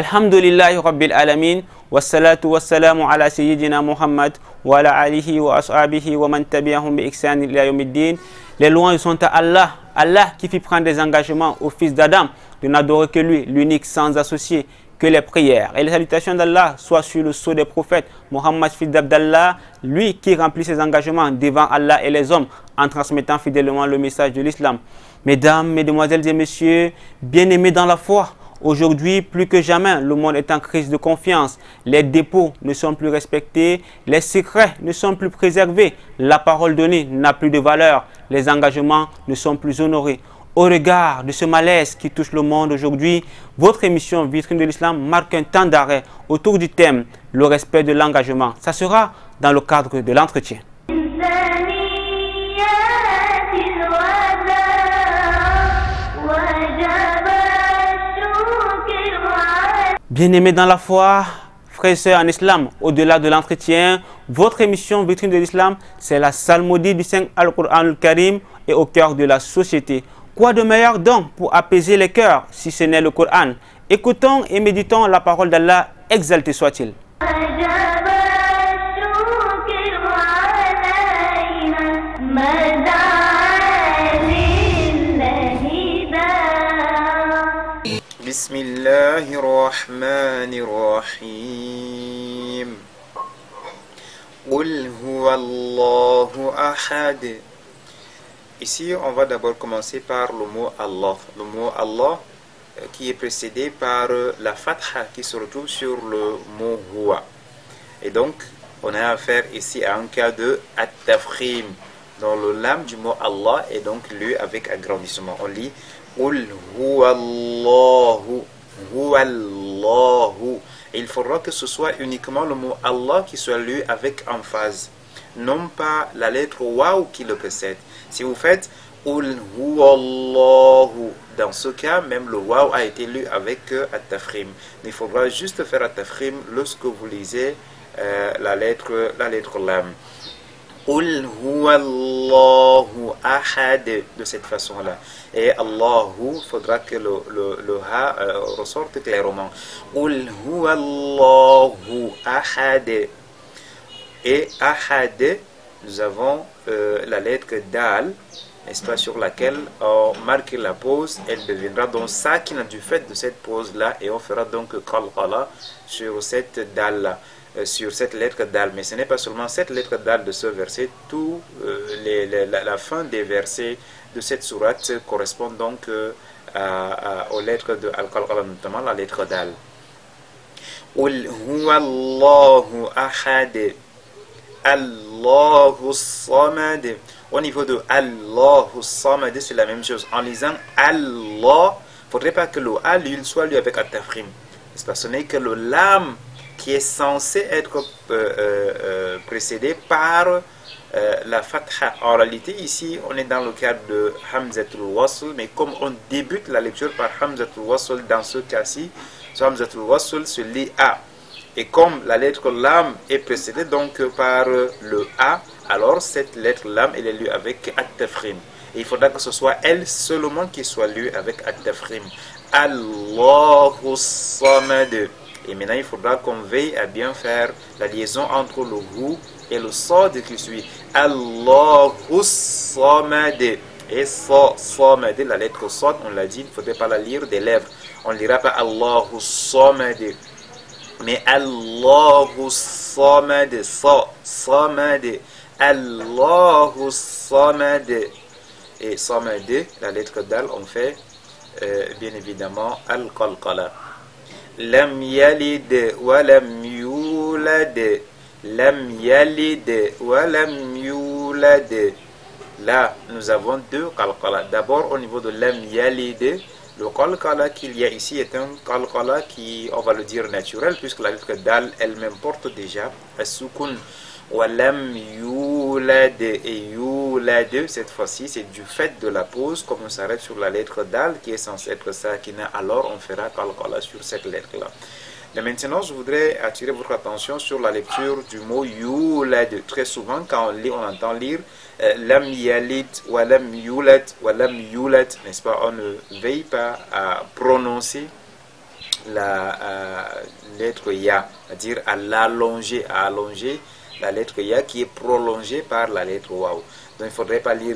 Alhamdulillahi Rabbil Alamin. Wassalatu wassalamu ala sayyidina Muhammad wa ala alihi wa ashabihi wa man tabi'ahum bi ihsan ila yawmiddin. Les louanges sont à Allah. Allah qui fit prendre des engagements au fils d'Adam de n'adorer que lui, l'unique sans associé, que les prières et les salutations d'Allah soient sur le sceau des prophètes, Mohammed fils d'Abdallah, lui qui remplit ses engagements devant Allah et les hommes en transmettant fidèlement le message de l'islam. Mesdames, mesdemoiselles et messieurs, bien-aimés dans la foi, aujourd'hui, plus que jamais, le monde est en crise de confiance. Les dépôts ne sont plus respectés, les secrets ne sont plus préservés, la parole donnée n'a plus de valeur, les engagements ne sont plus honorés. Au regard de ce malaise qui touche le monde aujourd'hui, votre émission Vitrine de l'Islam marque un temps d'arrêt autour du thème « Le respect de l'engagement ». Ça sera dans le cadre de l'entretien. Bien-aimés dans la foi, frères et sœurs en islam, au-delà de l'entretien, votre émission Vitrine de l'Islam, c'est la psalmodie du Saint Al-Qur'an al-Karim et au cœur de la société. Quoi de meilleur donc pour apaiser les cœurs si ce n'est le Coran? Écoutons et méditons la parole d'Allah, exalté soit-il. Bismillahirrahmanirrahim. Qul huwallahu ahad. Ici, on va d'abord commencer par le mot Allah. Le mot Allah qui est précédé par la fatha qui se retrouve sur le mot huwa. Et donc, on a affaire ici à un cas de at-tafkhim, dont le lam du mot Allah est donc lu avec agrandissement. On lit Qul huwallahu, huwallahu. Et il faudra que ce soit uniquement le mot Allah qui soit lu avec emphase, non pas la lettre waw qui le précède. Si vous faites Qul huwallahu, dans ce cas, même le waw a été lu avec at-tafkhim. Il faudra juste faire at-tafkhim lorsque vous lisez la lettre lam. Qul huwallahu ahad, de cette façon-là. Et Allahu, il faudra que le ha ressorte clairement. Qul huwallahu ahad. Et ahad, nous avons la lettre dal, n'est-ce pas, sur laquelle on marque la pause. Elle deviendra donc sakina du fait de cette pause-là, et on fera donc qalqala sur cette dal-là, sur cette lettre dal. Mais ce n'est pas seulement cette lettre dal de ce verset, la fin des versets de cette sourate correspond donc aux lettres de al-qalqala, notamment la lettre dal. Qul huwallahu ahad. Allahu samad. Au niveau de Allahu samad, c'est la même chose. En lisant Allah, il ne faudrait pas que le A soit lu avec at-tafkhim. Ce n'est que le lam qui est censé être précédé par la fatha. En réalité, ici, on est dans le cadre de Hamzatul Wasl, mais comme on débute la lecture par Hamzatul Wasl, dans ce cas-ci, Hamzatul Wasl se lit A. Et comme la lettre lam est précédée donc par le A, alors cette lettre lam, elle est lue avec at-tafkhim. Et il faudra que ce soit elle seulement qui soit lue avec at-tafkhim. Allahu samad. Et maintenant, il faudra qu'on veille à bien faire la liaison entre le hu et le sad qui suit. Allahu samad. Et samad, la lettre sad, on l'a dit, il ne faudrait pas la lire des lèvres. On ne lira pas Allahu samad. Mais Allahu samad, samad, Allahu samad. Et samad, la lettre dal, on fait bien évidemment al-qalqala. Lam yalid wa lam yulad. Lam yalid wa lam yulad. Là, nous avons deux qalqala. D'abord, au niveau de lam yalid, le qalqala qu'il y a ici est un qalqala qui, on va le dire, naturel, puisque la lettre dal elle-même porte déjà as-sukun. Wa lam yulad, et yulad, cette fois-ci, c'est du fait de la pause, comme on s'arrête sur la lettre dal qui est censée être sakina, alors on fera qalqala sur cette lettre-là. Et maintenant, je voudrais attirer votre attention sur la lecture du mot yulad. Très souvent, quand on lit, on entend lire lam yalid wa lam yulad wa lam yulad, n'est-ce pas? On ne veille pas à prononcer la lettre Ya, c'est-à-dire à l'allonger, à allonger la lettre Ya qui est prolongée par la lettre Waw. Donc il ne faudrait pas lire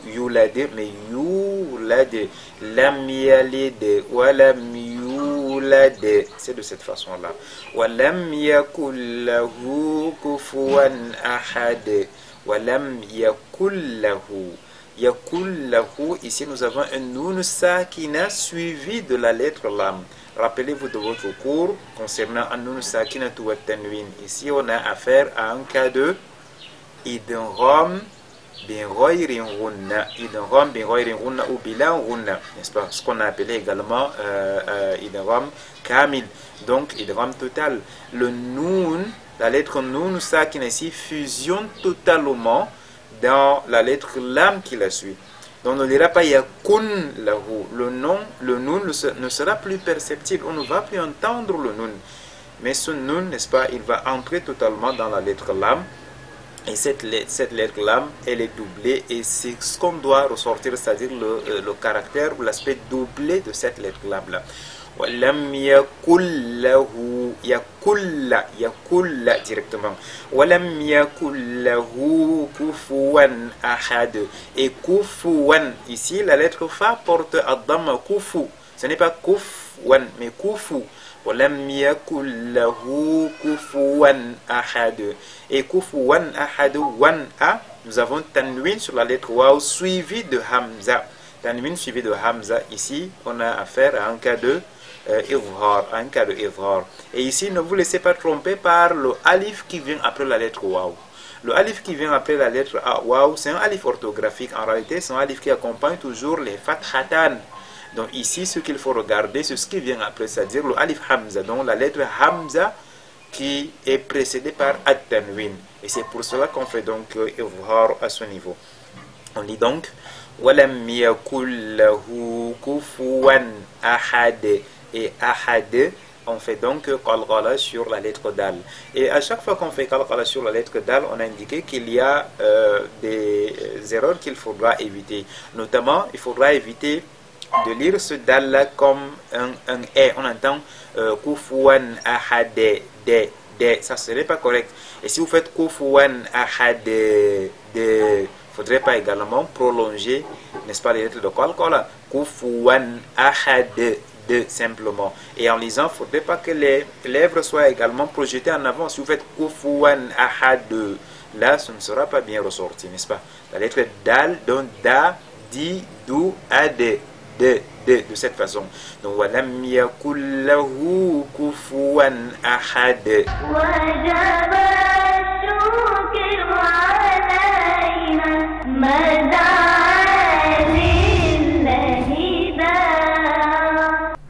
Yulad, mais Yulad, Lam Yalid, Walam Yulad. C'est de cette façon-là. Walam Yakullahu Kufuwan Ahad. Walam Yakullahu. Yakullahu, ici nous avons un Nun Sakina suivi de la lettre Lam. Rappelez-vous de votre cours concernant un Nun Sakina wa Tanwin. Ici on a affaire à un cas de Idgham bin ghayrin ghunna, idgham bin ghayrin ghunna ou bila ghunna, n'est-ce pas? Ce qu'on a appelé également idgham kamil, donc idgham total. Le nun, la lettre nun sakina ici fusionne totalement dans la lettre lam qui la suit. Donc on ne dira pas yakun lahu. Le nun ne sera plus perceptible, on ne va plus entendre le nun. Mais ce nun, n'est-ce pas, il va entrer totalement dans la lettre lam. Et cette lettre lam, elle est doublée et c'est ce qu'on doit ressortir, c'est-à-dire le caractère ou l'aspect doublé de cette lettre lam là. Walam yakullahu, yakulla directement. Walam yakullahu kufuwan ahad. Et kufuwan, ici la lettre fa porte ad-damma kufu. Ce n'est pas kufwan mais kufu. Walam yakullahu kufuwan ahad. Et kufuwan ahad, wan a, nous avons tanwin sur la lettre waw suivi de hamza. Tanwin suivi de hamza, ici on a affaire à un cas de idghar, Et ici ne vous laissez pas tromper par le alif qui vient après la lettre waw. Le alif qui vient après la lettre waw, c'est un alif orthographique. En réalité, c'est un alif qui accompagne toujours les fathatan. Donc ici, ce qu'il faut regarder, c'est ce qui vient après, c'est-à-dire le alif hamza, donc la lettre hamza qui est précédée par at-tanwin. Et c'est pour cela qu'on fait donc idghar à ce niveau. On lit donc walam yakul lahu kufuwan ahad. Et ahad, on fait donc qalqala sur la lettre dal. Et à chaque fois qu'on fait qalqala sur la lettre dal, on a indiqué qu'il y a des erreurs qu'il faudra éviter. Notamment, il faudra éviter de lire ce dal là comme un e. On entend kufuwan ahad de. Ça serait pas correct. Et si vous faites kufuwan ahad de, faudrait pas également prolonger, n'est-ce pas, les lettres de qalqala. Kufuwan ahad de simplement. Et en lisant, il ne faudrait pas que les lèvres soient également projetées en avant. Si vous faites kufuwan ahad, là, ce ne sera pas bien ressorti, n'est-ce pas? La lettre dal donne da, di, du, ade. De cette façon. Donc, walam yakul lahu kufuwan ahad.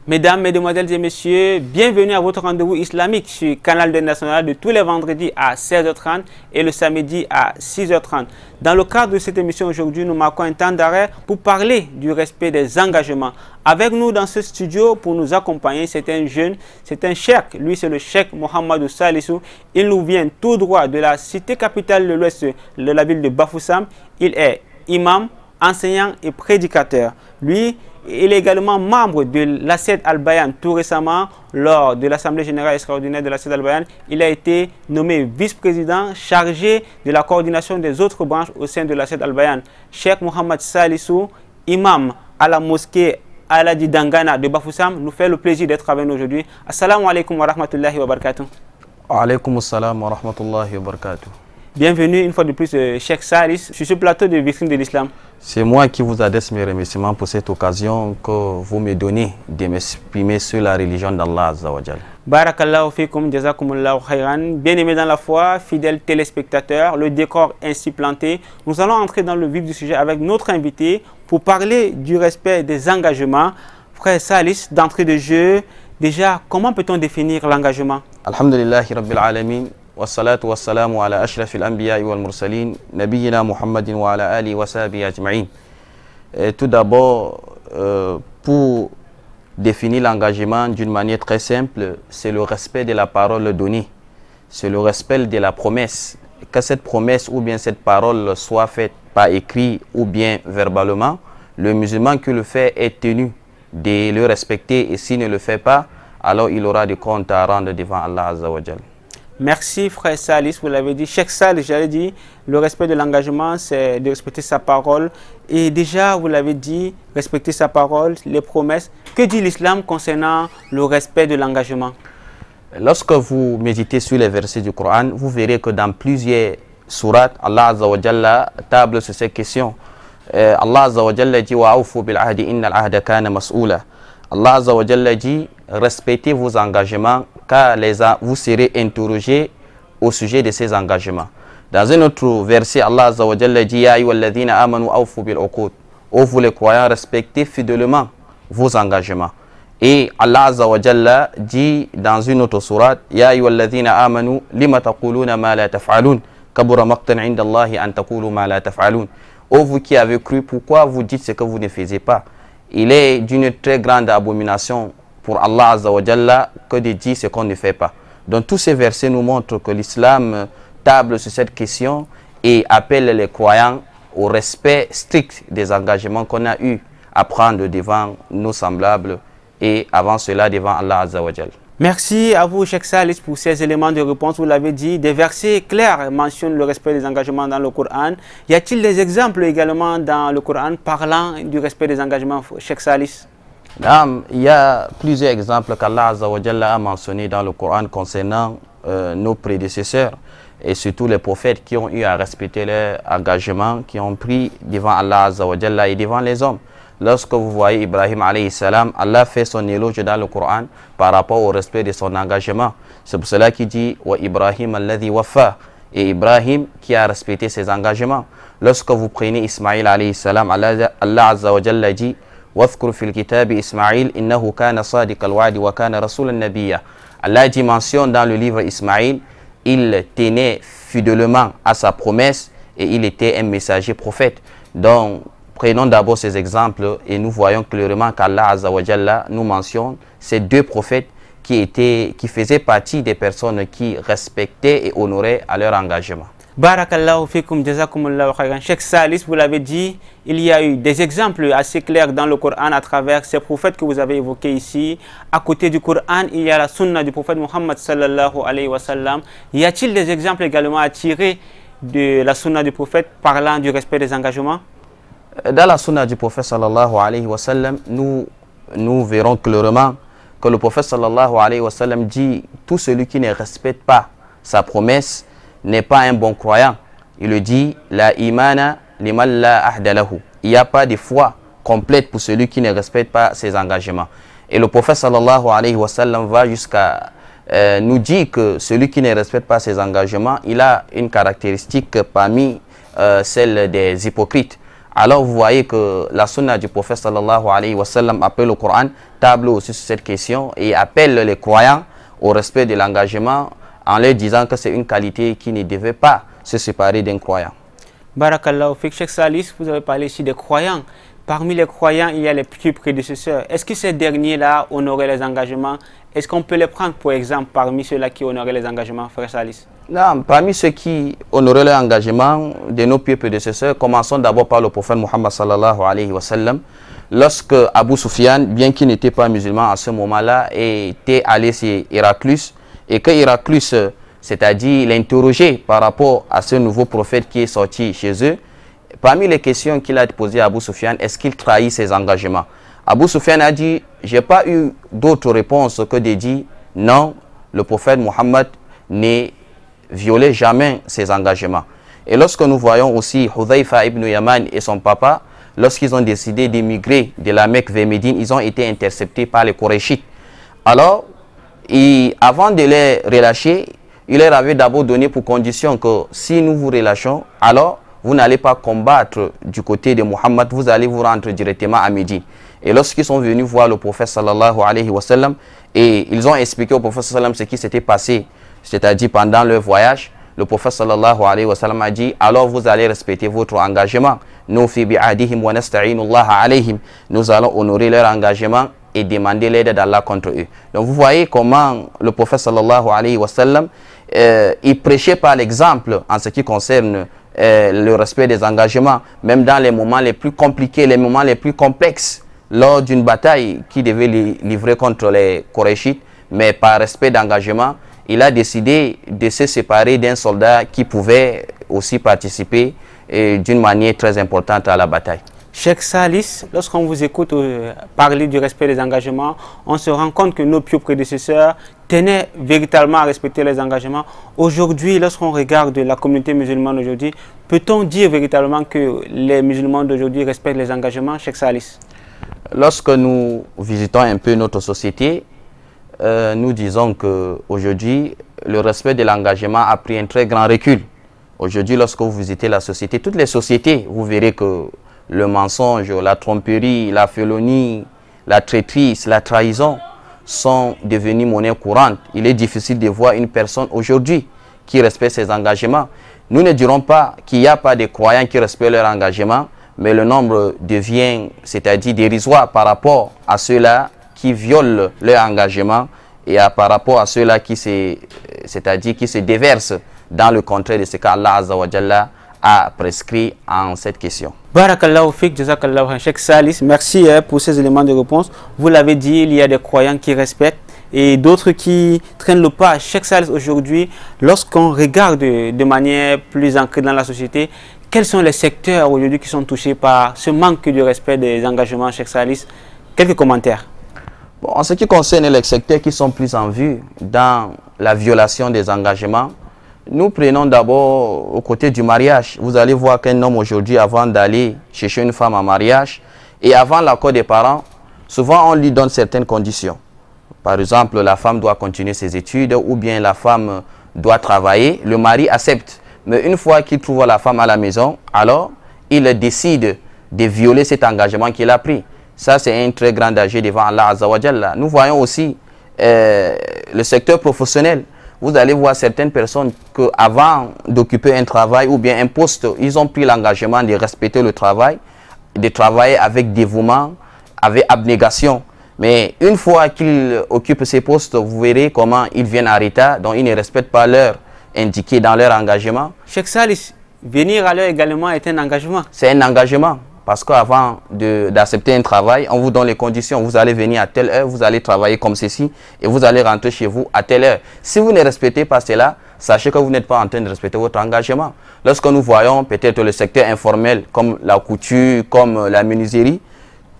Mesdames, Mesdemoiselles et Messieurs, bienvenue à votre rendez-vous islamique sur Canal 2 National de tous les vendredis à 16h30 et le samedi à 6h30. Dans le cadre de cette émission aujourd'hui, nous marquons un temps d'arrêt pour parler du respect des engagements. Avec nous dans ce studio pour nous accompagner, c'est un jeune, c'est un cheikh. Lui, c'est le cheikh Mohamedou Salissou. Il nous vient tout droit de la cité capitale de l'Ouest de la ville de Bafoussam. Il est imam, enseignant et prédicateur. Lui, il est également membre de l'Assed Al-Bayan. Tout récemment, lors de l'Assemblée générale extraordinaire de l'Assed Al-Bayan, il a été nommé vice-président chargé de la coordination des autres branches au sein de l'Assed Al-Bayan. Cheikh Mohamed Salissou, imam à la mosquée Aladi Dangana de Bafoussam, nous fait le plaisir d'être avec nous aujourd'hui. Assalamu alaikum wa rahmatullahi wa barakatuh. Wa alaikum assalam wa rahmatullahi wa barakatuh. Bienvenue une fois de plus, Cheikh Salis, sur ce plateau de Vitrine de l'Islam. C'est moi qui vous adresse mes remerciements pour cette occasion que vous me donnez de m'exprimer sur la religion d'Allah Azza wa Jal. Barakallahu fikum, jazakumullahu khayran. Bien-aimés dans la foi, fidèles téléspectateurs, le décor ainsi planté, nous allons entrer dans le vif du sujet avec notre invité pour parler du respect des engagements. Frère Salis, d'entrée de jeu, déjà, comment peut-on définir l'engagement? Alhamdulillahi Rabbil Alamin. Wassalatu wassalamu ala ashrafil anbiya'i wal mursalin, nabiyyina Muhammadin wa ala alihi wa sahbihi ajma'in. Tout d'abord, pour définir l'engagement d'une manière très simple, c'est le respect de la parole donnée. C'est le respect de la promesse. Que cette promesse ou bien cette parole soit faite par écrit ou bien verbalement, le musulman qui le fait est tenu de le respecter et s'il ne le fait pas, alors il aura des comptes à rendre devant Allah Azza wa Jal. Merci frère Salis, vous l'avez dit. Cheikh Salis, j'avais dit, le respect de l'engagement, c'est de respecter sa parole. Et déjà, vous l'avez dit, respecter sa parole, les promesses. Que dit l'islam concernant le respect de l'engagement? Lorsque vous méditez sur les versets du Coran, vous verrez que dans plusieurs sourates, Allah Azza wa Jalla table sur ces questions. Allah Azza wa Jalla dit wa awfu bil ahdi innal ahda kana mas'oula. Allah Azza wa Jalla dit respectez vos engagements car vous serez interrogés au sujet de ces engagements. Dans un autre verset, Allah Azza wa Jalla dit ya ayyuhalladhina amanu awfu bil uqud. Ô vous les croyants, respectez fidèlement vos engagements. Et Allah Azza wa Jalla dit dans une autre sourate ya ayyuhalladhina amanu lima taquluna ma la taf'alun kabura maqtan 'inda Allahi an taqulu ma la taf'alun. Ô vous qui avez cru, pourquoi vous dites ce que vous ne faisiez pas? Il est d'une très grande abomination pour Allah Azza wa Jalla que de dire ce qu'on ne fait pas. Donc tous ces versets nous montrent que l'islam table sur cette question et appelle les croyants au respect strict des engagements qu'on a eu à prendre devant nos semblables et avant cela devant Allah Azza wa Jalla. Merci à vous, Cheikh Salis, pour ces éléments de réponse. Vous l'avez dit, des versets clairs mentionnent le respect des engagements dans le Coran. Y a-t-il des exemples également dans le Coran parlant du respect des engagements, Cheikh Salis? Il y a plusieurs exemples qu'Allah Azza wa Jalla a mentionnés dans le Coran concernant nos prédécesseurs et surtout les prophètes qui ont eu à respecter leurs engagements, qui ont pris devant Allah Azza wa Jalla et devant les hommes. Lorsque vous voyez Ibrahim alayhi salam, Allah fait son éloge dans le Coran par rapport au respect de son engagement. C'est pour cela qu'il dit wa Ibrahim alladhi wafa, et Ibrahim qui a respecté ses engagements. Lorsque vous prenez Ismaïl alayhi salam, Allah Azza wa Jalla dit واذكر في الكتاب إسماعيل إنه كان صادق الوعد وكان رسولا نبيا. Allah dit mentionne dans le livre Ismaïl, il tenait fidèlement à sa promesse et il était un messager prophète. Donc prenons d'abord ces exemples et nous voyons clairement qu'Allah Azza wa Jalla nous mentionne ces deux prophètes qui faisaient partie des personnes qui respectaient et honoraient à leur engagement. Barakallahu fikum, jazakumullahu khairan. Cheikh Salis, vous l'avez dit, il y a eu des exemples assez clairs dans le Coran à travers ces prophètes que vous avez évoqués ici. À côté du Coran, il y a la sunna du prophète Muhammad sallallahu alayhi wa sallam. Y a-t-il des exemples également à tirer de la sunna du prophète parlant du respect des engagements? Dans la sunna du prophète sallallahu alayhi wa sallam, nous verrons clairement que le prophète sallallahu alayhi wa sallam dit tout celui qui ne respecte pas sa promesse n'est pas un bon croyant. Il le dit la imana liman la ahda lahu. Il n'y a pas de foi complète pour celui qui ne respecte pas ses engagements. Et le prophète sallallahu alayhi wa sallam va jusqu'à nous dire que celui qui ne respecte pas ses engagements, il a une caractéristique parmi celle des hypocrites. Alors vous voyez que la sunna du prophète sallallahu alayhi wa sallam appelle le Coran, table aussi sur cette question et appelle les croyants au respect de l'engagement en leur disant que c'est une qualité qui ne devait pas se séparer d'un croyant. Barakallahu fik. Cheikh Salis, vous avez parlé ici des croyants. Parmi les croyants, il y a les plus prédécesseurs. Est-ce que ces derniers-là honoraient les engagements? Est-ce qu'on peut les prendre, pour exemple, parmi ceux-là qui honoraient les engagements, frère Salis? Non, parmi ceux qui honoraient les engagements de nos pieux prédécesseurs, commençons d'abord par le prophète Muhammad sallallahu alayhi wa sallam. Lorsque Abu Sufyan, bien qu'il n'était pas musulman à ce moment-là, était allé chez Héraclius, et que Héraclius, c'est-à-dire l'interrogeait par rapport à ce nouveau prophète qui est sorti chez eux, parmi les questions qu'il a posées à Abu Sufyan, est-ce qu'il trahit ses engagements? Abu Sufyan a dit, je n'ai pas eu d'autre réponse que de dire, non, le prophète Mohammed ne violait jamais ses engagements. Et lorsque nous voyons aussi Hudhayfa ibn Yaman et son papa, lorsqu'ils ont décidé d'émigrer de la Mecque vers Médine, ils ont été interceptés par les Qurayshites. Alors, avant de les relâcher, il leur avait d'abord donné pour condition que si nous vous relâchons, alors vous n'allez pas combattre du côté de Muhammad, vous allez vous rendre directement à Médine. Et lorsqu'ils sont venus voir le prophète sallallahu alayhi wa sallam, et ils ont expliqué au prophète sallallahu alayhi wa sallam ce qui s'était passé, c'est-à-dire pendant leur voyage, le prophète sallallahu alayhi wa sallam a dit, alors vous allez respecter votre engagement. Nous allons honorer leur engagement et demander l'aide d'Allah contre eux. Donc vous voyez comment le prophète sallallahu alayhi wa sallam il prêchait par l'exemple en ce qui concerne le respect des engagements, même dans les moments les plus compliqués, les moments les plus complexes, lors d'une bataille qui devait livrer contre les Qurayshites. mais par respect d'engagement, il a décidé de se séparer d'un soldat qui pouvait aussi participer d'une manière très importante à la bataille. Cheikh Salis, lorsqu'on vous écoute parler du respect des engagements, on se rend compte que nos pieux prédécesseurs tenaient véritablement à respecter les engagements. Aujourd'hui, lorsqu'on regarde la communauté musulmane aujourd'hui, peut-on dire véritablement que les musulmans d'aujourd'hui respectent les engagements, Cheikh Salis? Lorsque nous visitons un peu notre société, nous disons qu'aujourd'hui, le respect de l'engagement a pris un très grand recul. Aujourd'hui, lorsque vous visitez la société, toutes les sociétés, vous verrez que le mensonge, la tromperie, la félonie, la traîtrise, la trahison sont devenus monnaie courante. Il est difficile de voir une personne aujourd'hui qui respecte ses engagements. Nous ne dirons pas qu'il n'y a pas de croyants qui respectent leur engagement, mais le nombre devient, c'est-à-dire dérisoire par rapport à ceux-là qui violent leur engagement et par rapport à ceux-là qui se déversent dans le contraire de ce qu'Allah Azza wa Jalla a prescrit en cette question. Barakallahu fik, jazakallahu Cheikh Salis, merci pour ces éléments de réponse. Vous l'avez dit, il y a des croyants qui respectent et d'autres qui traînent le pas. Cheikh Salis, aujourd'hui, lorsqu'on regarde de manière plus ancrée dans la société, quels sont les secteurs aujourd'hui qui sont touchés par ce manque de respect des engagements, Cheikh Salis? Quelques commentaires. Bon, en ce qui concerne les secteurs qui sont plus en vue dans la violation des engagements, nous prenons d'abord au côté du mariage. Vous allez voir qu'un homme aujourd'hui, avant d'aller chercher une femme en mariage et avant l'accord des parents, souvent on lui donne certaines conditions. Par exemple, la femme doit continuer ses études ou bien la femme doit travailler. Le mari accepte. Mais une fois qu'il trouve la femme à la maison, alors il décide de violer cet engagement qu'il a pris. Ça, c'est un très grand danger devant Allah Azza wa Jalla. Nous voyons aussi le secteur professionnel. Vous allez voir certaines personnes qu'avant d'occuper un travail ou bien un poste, ils ont pris l'engagement de respecter le travail, de travailler avec dévouement, avec abnégation. Mais une fois qu'ils occupent ces postes, vous verrez comment ils viennent en retard, donc ils ne respectent pas l'heure indiquée dans leur engagement. Cheikh Salis, venir à l'heure également est un engagement. C'est un engagement. Parce qu'avant d'accepter un travail, on vous donne les conditions. Vous allez venir à telle heure, vous allez travailler comme ceci et vous allez rentrer chez vous à telle heure. Si vous ne respectez pas cela, sachez que vous n'êtes pas en train de respecter votre engagement. Lorsque nous voyons peut-être le secteur informel comme la couture, comme la menuiserie,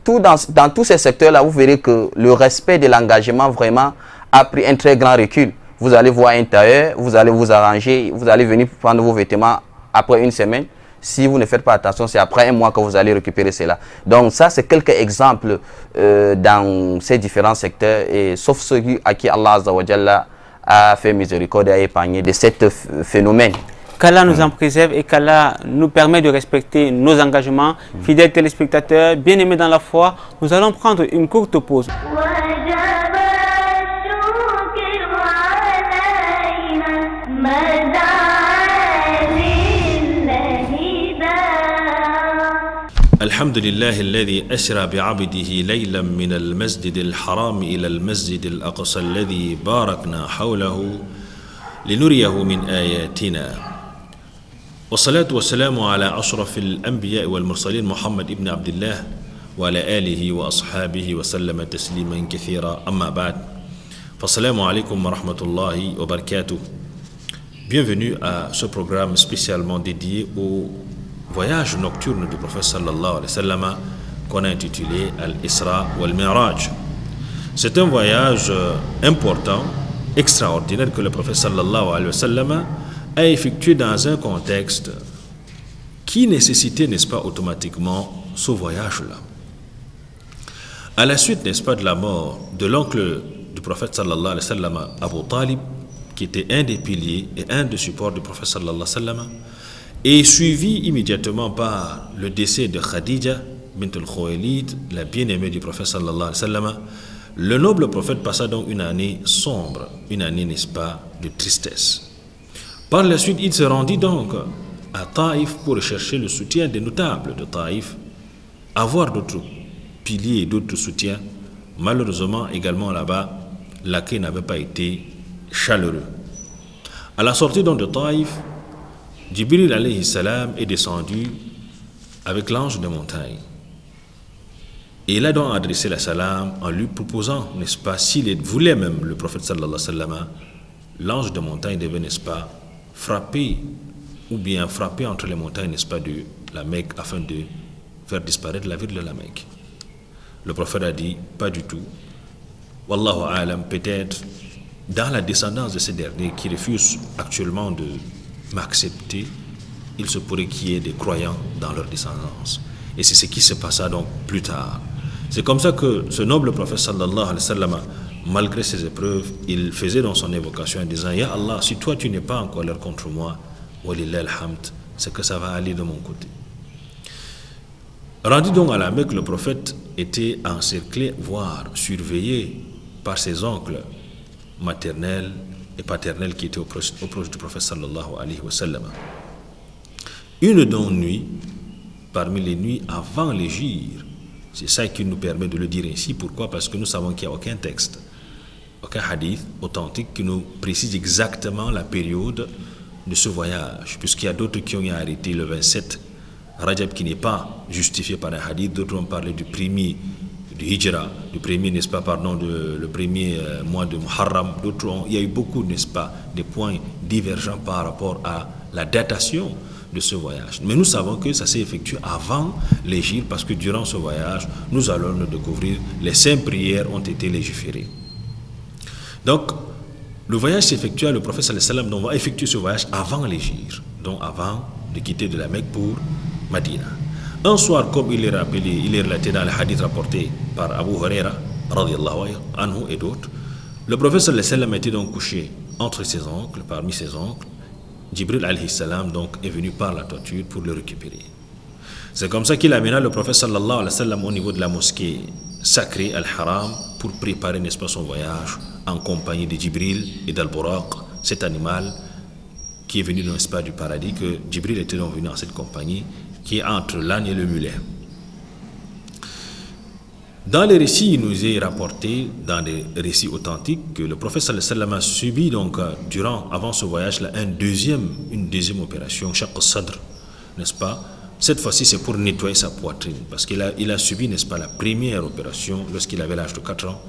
dans tous ces secteurs-là, vous verrez que le respect de l'engagement vraiment a pris un très grand recul. Vous allez voir un tailleur, vous allez vous arranger, vous allez venir prendre vos vêtements après une semaine. Si vous ne faites pas attention, c'est après un mois que vous allez récupérer cela. Donc ça, c'est quelques exemples dans ces différents secteurs, et sauf ceux à qui Allah Azza wa Jalla a fait miséricorde et a épargné de cet phénomène. Qu'Allah nous en préserve et qu'Allah nous permet de respecter nos engagements. Fidèles téléspectateurs, bien-aimés dans la foi, nous allons prendre une courte pause. الحمد لله الذي أسرى بعبده ليلا من المسجد الحرام إلى المسجد الأقصى الذي باركنا حوله لنريه من آياتنا، والصلاة والسلام على أشرف الأنبياء والمرسلين محمد ابن عبد الله وعلى آله وأصحابه وسلم تسليما كثيرا. أما بعد، فالسلام عليكم ورحمة الله وبركاته. Bienvenue à ce programme spécialement dédié au voyage nocturne du prophète sallallahu alayhi wa sallam qu'on a intitulé Al-Isra wal-Mi'raj. C'est un voyage important, extraordinaire que le prophète sallallahu alayhi wa sallam a effectué dans un contexte qui nécessitait, n'est-ce pas, automatiquement ce voyage-là. À la suite, n'est-ce pas, de la mort de l'oncle du prophète sallallahu alayhi wa sallam, Abu Talib, qui était un des piliers et un des supports du prophète sallallahu alayhi wa sallam, et suivi immédiatement par le décès de Khadija bint al-Khuwaylid, la bien-aimée du prophète sallallahu alayhi wa sallam, le noble prophète passa donc une année sombre, une année, n'est-ce pas, de tristesse. Par la suite, il se rendit donc à Taïf pour chercher le soutien des notables de Taïf, avoir d'autres piliers et d'autres soutiens. Malheureusement, également là-bas, l'accueil n'avait pas été chaleureux. À la sortie donc de Taïf, Jibril alayhi salam est descendu avec l'ange de montagne. Et il a donc adressé la salam en lui proposant, n'est-ce pas, s'il voulait même, le prophète sallallahu alayhi wa sallam, l'ange de montagne devait, n'est-ce pas, frapper, ou bien frapper entre les montagnes, n'est-ce pas, de la Mecque, afin de faire disparaître la ville de la Mecque. Le prophète a dit, pas du tout. Wallahu alam, peut-être, dans la descendance de ces derniers qui refusent actuellement de m'accepter, il se pourrait qu'il y ait des croyants dans leur descendance. Et c'est ce qui se passa donc plus tard. C'est comme ça que ce noble prophète sallallahu alayhi wa sallam, malgré ses épreuves, il faisait dans son évocation en disant, Ya Allah, si toi tu n'es pas en colère contre moi, walillah alhamd, c'est que ça va aller de mon côté. Rendu donc à la Mecque, le prophète était encerclé, voire surveillé par ses oncles maternels et paternels qui étaient au proche du prophète sallallahu alayhi wa sallam. Une donc nuit, parmi les nuits avant l'hégire, c'est ça qui nous permet de le dire ainsi. Pourquoi? Parce que nous savons qu'il n'y a aucun texte, aucun hadith authentique qui nous précise exactement la période de ce voyage, puisqu'il y a d'autres qui ont arrêté le 27 Rajab qui n'est pas justifié par un hadith, d'autres ont parlé du premier du Hijra, du premier, n'est-ce pas, pardon, le premier mois de Muharram, d'autres il y a eu beaucoup, n'est-ce pas, des points divergents par rapport à la datation de ce voyage. Mais nous savons que ça s'est effectué avant l'hégire, parce que durant ce voyage, nous allons le découvrir, les 5 prières ont été légiférées. Donc, le voyage s'effectua, le prophète sallallahu alayhi wa sallam va effectuer ce voyage avant l'hégire, donc avant de quitter de la Mecque pour Madina. Un soir, comme il est rappelé, il est relaté dans les hadiths rapportés par Abu Huraira, radiyallahu anhu et d'autres, le prophète sallallahu alayhi wa sallam était donc couché entre ses oncles, parmi ses oncles. Jibril alayhi salam donc est venu par la toiture pour le récupérer. C'est comme ça qu'il amena le prophète sallallahu alayhi wa sallam au niveau de la mosquée sacrée Al-Haram pour préparer, n'est-ce pas, son voyage en compagnie de Jibril et d'Al-Buraq, cet animal qui est venu, n'est-ce pas, du paradis, que Jibril était donc venu en cette compagnie qui est entre l'âne et le mulet. Dans les récits, il nous est rapporté, dans des récits authentiques, que le prophète sallallahu alayhi wa sallam a subi donc avant ce voyage-là une deuxième opération, Shaq al-Sadr, n'est-ce pas? Cette fois-ci, c'est pour nettoyer sa poitrine, parce qu'il a subi, n'est-ce pas, la première opération lorsqu'il avait l'âge de 4 ans,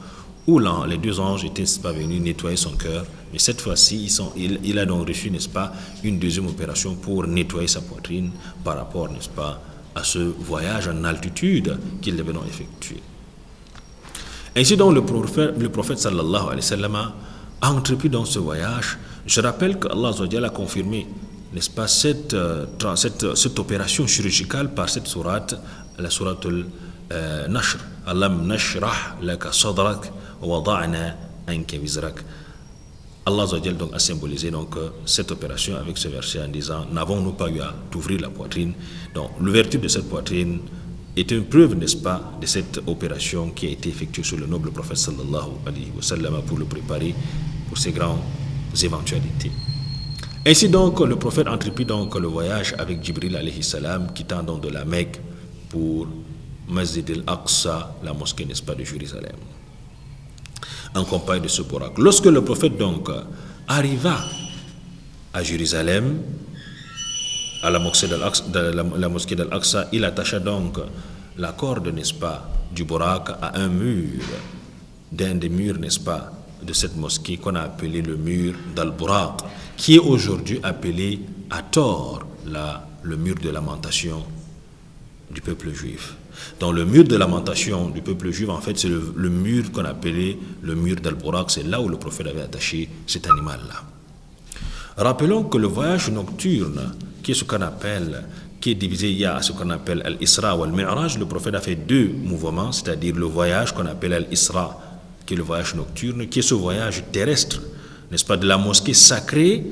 où les 2 anges étaient, n'est-ce pas, venus nettoyer son cœur. Mais cette fois-ci, il a donc reçu, n'est-ce pas, une deuxième opération pour nettoyer sa poitrine par rapport, n'est-ce pas, à ce voyage en altitude qu'il devait donc effectuer. Ainsi donc, le prophète sallallahu alayhi wa sallam a entrepris dans ce voyage. Je rappelle que Allah a confirmé, n'est-ce pas, cette opération chirurgicale par cette sourate, la sourate al-Nashr. Alam nashrah laka sadrak wa wada'na anka wizrak. Allah donc a symbolisé donc cette opération avec ce verset en disant, n'avons-nous pas eu à t'ouvrir la poitrine? Donc l'ouverture de cette poitrine est une preuve, n'est-ce pas, de cette opération qui a été effectuée sur le noble prophète sallallahu alayhi wa sallam pour le préparer pour ces grandes éventualités. Ainsi donc, le prophète entreprit donc le voyage avec Jibril alayhi salam, quittant donc de la Mecque pour Masjid al-Aqsa, la mosquée, n'est-ce pas, de Jérusalem, en compagnie de ce Borak. Lorsque le prophète donc arriva à Jérusalem, à la mosquée d'Al-Aqsa, il attacha donc la corde, n'est-ce pas, du Borak à un mur, d'un des murs, n'est-ce pas, de cette mosquée qu'on a appelé le mur d'Al-Buraq, qui est aujourd'hui appelé à tort le mur de lamentation du peuple juif. Dans le mur de lamentation du peuple juif, en fait, c'est le mur qu'on appelait le mur d'Al-Buraq. C'est là où le prophète avait attaché cet animal-là. Rappelons que le voyage nocturne, qui est ce qu'on appelle, qui est divisé, il y a ce qu'on appelle Al-Isra ou Al-Mi'raj. Le prophète a fait 2 mouvements, c'est-à-dire le voyage qu'on appelle Al-Isra, qui est le voyage nocturne, qui est ce voyage terrestre, n'est-ce pas, de la mosquée sacrée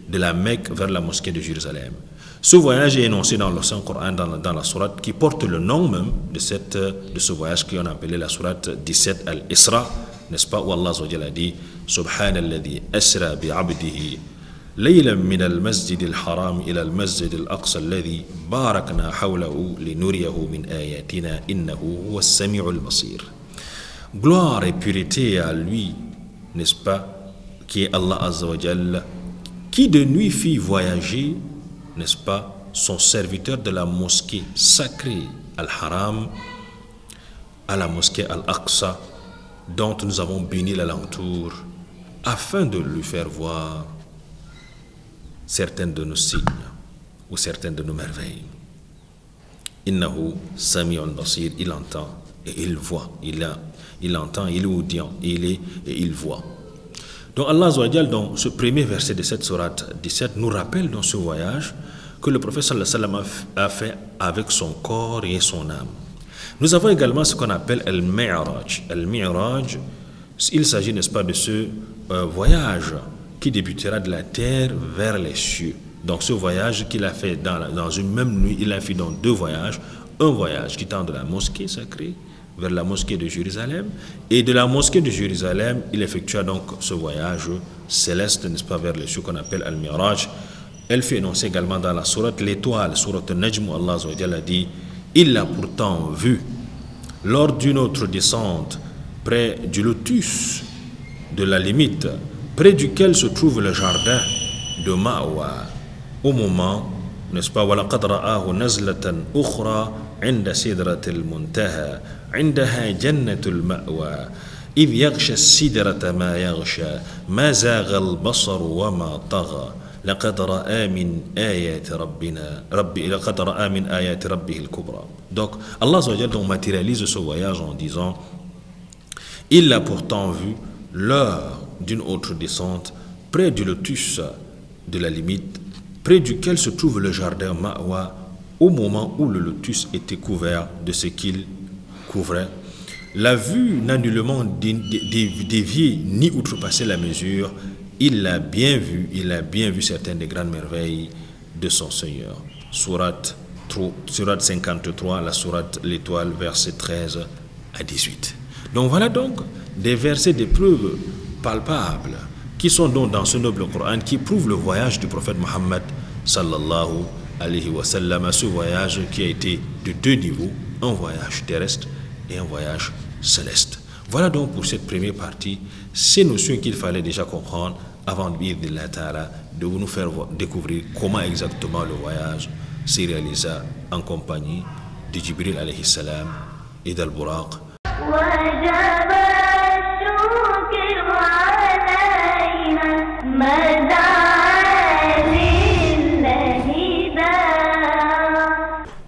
de la Mecque vers la mosquée de Jérusalem. Ce voyage est énoncé dans le Saint-Coran, dans la sourate qui porte le nom même de ce voyage qu'on a appelé la sourate 17 Al-Isra, n'est-ce pas, où Allah a dit Subhanalladhi asra bi'abdihi laylan min al-masjid al-haram ila al-masjid al-aqsa alladhi barakna hawlahu linuriyahu min ayatina innahu huwa as-sami'ul basir. Gloire et pureté à lui, n'est-ce pas, qui est Allah Azza wa Jalla, qui de nuit fit voyager, n'est-ce pas, son serviteur de la mosquée sacrée Al-Haram à la mosquée Al-Aqsa, dont nous avons béni l'alentour, afin de lui faire voir certaines de nos signes ou certaines de nos merveilles. Innahu sami'un basir, il entend et il voit, il entend, il est audient, et il voit. Donc Allah Azza wa Jal, dans ce premier verset de cette sourate 17, nous rappelle dans ce voyage que le prophète sallallahu alayhi wa sallam a fait avec son corps et son âme. Nous avons également ce qu'on appelle Al-Mi'raj. Al-Mi'raj, il s'agit, n'est-ce pas, de ce voyage qui débutera de la terre vers les cieux. Donc ce voyage qu'il a fait dans une même nuit, il a fait dans deux voyages. Un voyage qui tend de la mosquée sacrée vers la mosquée de Jérusalem, et de la mosquée de Jérusalem, il effectua donc ce voyage céleste, n'est-ce pas, vers les cieux qu'on appelle Al-Miraj. Elle fait énoncer également dans la sourate l'étoile, sourate Najm, Allah Azza wa Jalla a dit: il l'a pourtant vu lors d'une autre descente près du lotus de la limite, près duquel se trouve le jardin de Ma'wa, au moment, n'est-ce pas, وَلَقَدْ رَآهُ نَزْلَةً أُخْرَى عِنْدَ سِدْرَةِ الْمُنْتَهَى عِنْدَهَا جَنَّةُ الْمَأْوَى إِذْ يَغْشَى السِّدْرَةَ مَا يَغْشَى مَا زَاغَ الْبَصَرُ وَمَا طَغَى لَقَدْ رَآ مِنْ آيَاتِ رَبِّهِ الْكُبْرى. Donc Allah matérialise ce voyage en disant: il l'a pourtant vu lors d'une autre descente près du lotus de la limite, près duquel se trouve le jardin Ma'wa, au moment où le lotus était couvert de ce qu'il couvrait. La vue n'a nullement dévié ni outrepassé la mesure. Il a bien vu certaines des grandes merveilles de son Seigneur. Sourate 53, la sourate l'étoile, versets 13 à 18. Donc voilà donc des versets de preuves palpables qui sont donc dans ce noble Coran, qui prouvent le voyage du prophète Mohammed sallallahu alayhi wa sallam, à ce voyage qui a été de deux niveaux, un voyage terrestre et un voyage céleste. Voilà donc pour cette première partie ces notions qu'il fallait déjà comprendre avant de nous faire découvrir comment exactement le voyage s'est réalisé en compagnie de Jibril alayhi salam et d'Al-Buraq.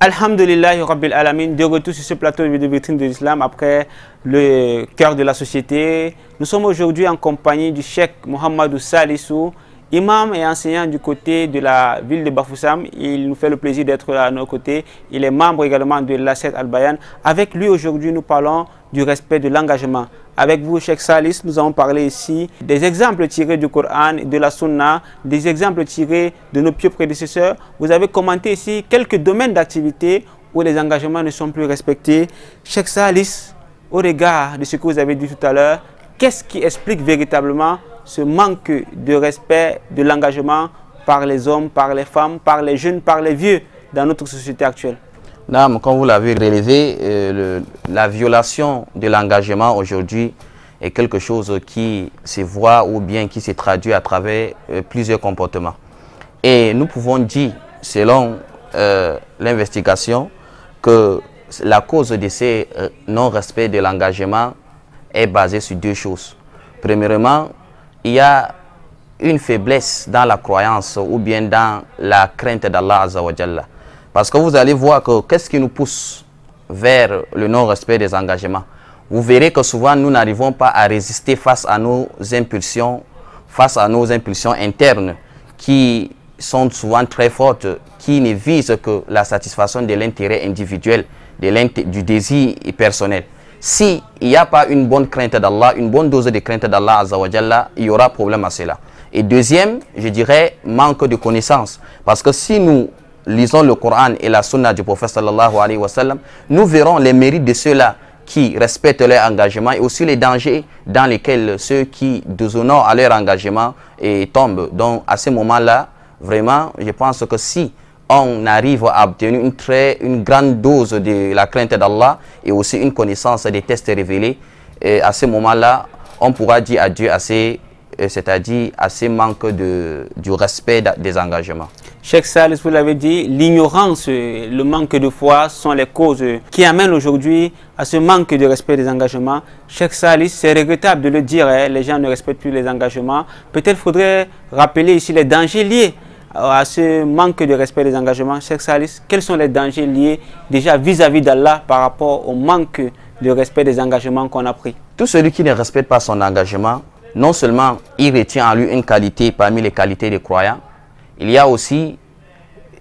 Alhamdulillah Rabbil Alamin, de retour sur ce plateau de vitrine de l'islam après le cœur de la société. Nous sommes aujourd'hui en compagnie du Cheikh Mohamedou Salissou, imam et enseignant du côté de la ville de Bafoussam. Il nous fait le plaisir d'être à nos côtés. Il est membre également de l'Asset Al-Bayan. Avec lui aujourd'hui, nous parlons du respect de l'engagement. Avec vous, Cheikh Salis, nous allons parler ici des exemples tirés du Coran, de la Sunna, des exemples tirés de nos pieux prédécesseurs. Vous avez commenté ici quelques domaines d'activité où les engagements ne sont plus respectés. Cheikh Salis, au regard de ce que vous avez dit tout à l'heure, qu'est-ce qui explique véritablement ce manque de respect de l'engagement par les hommes, par les femmes, par les jeunes, par les vieux dans notre société actuelle? Comme vous l'avez relevé, la violation de l'engagement aujourd'hui est quelque chose qui se voit ou bien qui se traduit à travers plusieurs comportements. Et nous pouvons dire, selon l'investigation, que la cause de ces non-respect de l'engagement est basée sur deux choses. Premièrement, il y a une faiblesse dans la croyance ou bien dans la crainte d'Allah Azza wa Jalla. Parce que vous allez voir que qu'est-ce qui nous pousse vers le non-respect des engagements. Vous verrez que souvent nous n'arrivons pas à résister face à nos impulsions internes qui sont souvent très fortes, qui ne visent que la satisfaction de l'intérêt individuel, du désir personnel. S'il n'y a pas une bonne crainte d'Allah, une bonne dose de crainte d'Allah Azza wa Jalla, il y aura problème à cela. Et deuxième, je dirais, manque de connaissance. Parce que si nous lisons le Coran et la Sunna du prophète sallallahu alayhi wa sallam, nous verrons les mérites de ceux-là qui respectent leur engagement et aussi les dangers dans lesquels ceux qui déshonorent à leur engagement et tombent. Donc à ce moment-là, vraiment, je pense que si on arrive à obtenir une grande dose de la crainte d'Allah et aussi une connaissance des tests révélés, et à ce moment-là, on pourra dire adieu à ces c'est-à-dire à ce manque du respect des engagements. Cheikh Salih, vous l'avez dit, l'ignorance, le manque de foi sont les causes qui amènent aujourd'hui à ce manque de respect des engagements. Cheikh Salih, c'est regrettable de le dire, hein, les gens ne respectent plus les engagements. Peut-être faudrait rappeler ici les dangers liés à ce manque de respect des engagements. Cheikh Salih, quels sont les dangers liés déjà vis-à-vis d'Allah par rapport au manque de respect des engagements qu'on a pris? Tout celui qui ne respecte pas son engagement, non seulement il retient en lui une qualité parmi les qualités des croyants, il y a aussi,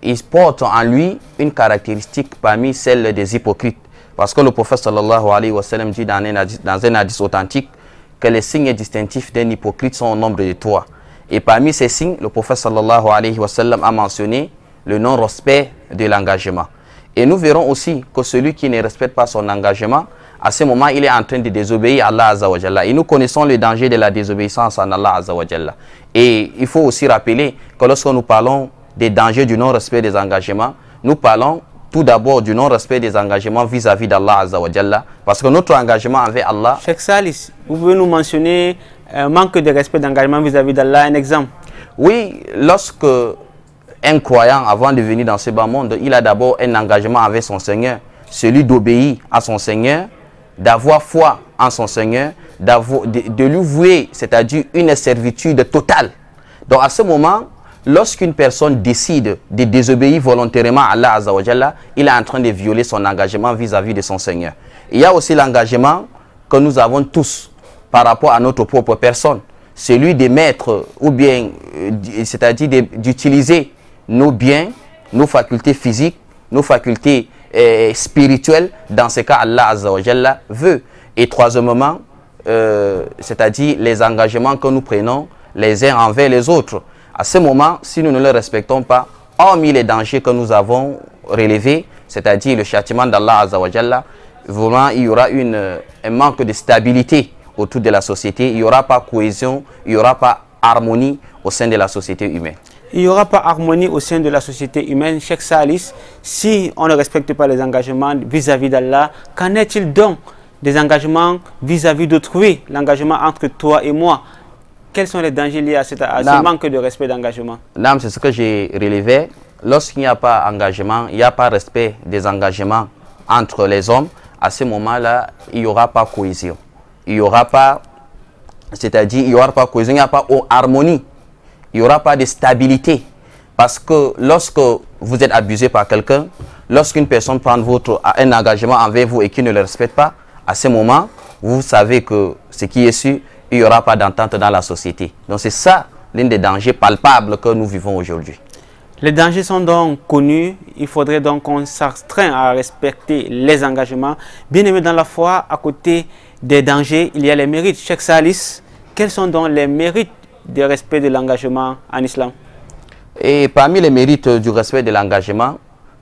il porte en lui une caractéristique parmi celles des hypocrites. Parce que le prophète sallallahu alayhi wa sallam dit dans un hadith authentique que les signes distinctifs d'un hypocrite sont au nombre de 3. Et parmi ces signes, le prophète sallallahu alayhi wa sallam a mentionné le non-respect de l'engagement. Et nous verrons aussi que celui qui ne respecte pas son engagement, à ce moment, il est en train de désobéir à Allah Azza wa Jalla. Et nous connaissons le danger de la désobéissance en Allah Azza wa Jalla. Et il faut aussi rappeler que lorsque nous parlons des dangers du non-respect des engagements, nous parlons tout d'abord du non-respect des engagements vis-à-vis d'Allah Azza wa Jalla. Parce que notre engagement envers Allah... Cheikh Salih, vous pouvez nous mentionner un manque de respect d'engagement vis-à-vis d'Allah, un exemple? Oui, lorsque un croyant, avant de venir dans ce bas monde, il a d'abord un engagement avec son Seigneur, celui d'obéir à son Seigneur, d'avoir foi en son Seigneur, de lui vouer, c'est-à-dire une servitude totale. Donc à ce moment, lorsqu'une personne décide de désobéir volontairement à Allah Azza wa Jalla, il est en train de violer son engagement vis-à-vis de son Seigneur. Il y a aussi l'engagement que nous avons tous par rapport à notre propre personne, celui de mettre ou bien, c'est-à-dire d'utiliser nos biens, nos facultés physiques, nos facultés spirituelles, dans ce cas Allah Azza wa Jalla veut. Et troisièmement, c'est-à-dire les engagements que nous prenons les uns envers les autres. À ce moment, si nous ne les respectons pas, hormis les dangers que nous avons relevés, c'est-à-dire le châtiment d'Allah Azza wa Jalla, vraiment il y aura un manque de stabilité autour de la société, il n'y aura pas cohésion, il n'y aura pas harmonie au sein de la société humaine. Il n'y aura pas harmonie au sein de la société humaine. Cheikh Salih, si on ne respecte pas les engagements vis-à-vis d'Allah, qu'en est-il donc des engagements vis-à-vis d'autrui, l'engagement entre toi et moi? Quels sont les dangers liés à ce manque de respect d'engagement? C'est ce que j'ai relevé. Lorsqu'il n'y a pas d'engagement, il n'y a pas respect des engagements entre les hommes, à ce moment-là, il n'y aura pas cohésion. Il n'y aura pas, c'est-à-dire, il n'y aura pas cohésion, il n'y a pas harmonie. Il n'y aura pas de stabilité. Parce que lorsque vous êtes abusé par quelqu'un, lorsqu'une personne prend un engagement envers vous et qui ne le respecte pas, à ce moment, vous savez que ce qui est sûr, il n'y aura pas d'entente dans la société. Donc c'est ça l'un des dangers palpables que nous vivons aujourd'hui. Les dangers sont donc connus. Il faudrait donc qu'on s'astreint à respecter les engagements. Bien aimé dans la foi, à côté des dangers, il y a les mérites. Cheikh Salih, quels sont donc les mérites du respect de l'engagement en islam? Et parmi les mérites du respect de l'engagement,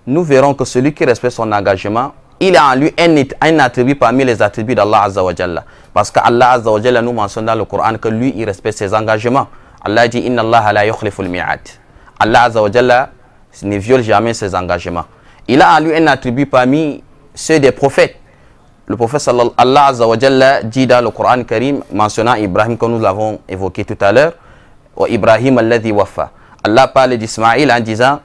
nous verrons que celui qui respecte son engagement, il a en lui un attribut parmi les attributs d'Allah Azza wa Jalla. Parce qu'Allah Azza wa Jalla nous mentionne dans le Coran que lui, il respecte ses engagements. Allah dit « Inna Allah la yukhliful mi'ad ». Allah Azza wa Jalla ne viole jamais ses engagements. Il a en lui un attribut parmi ceux des prophètes. Le prophète Allah Azza wa Jalla dit dans le Coran Karim, mentionnant Ibrahim, que nous l'avons évoqué tout à l'heure, « Wa Ibrahim alladhi wafa ». Allah parle d'Ismaïl en disant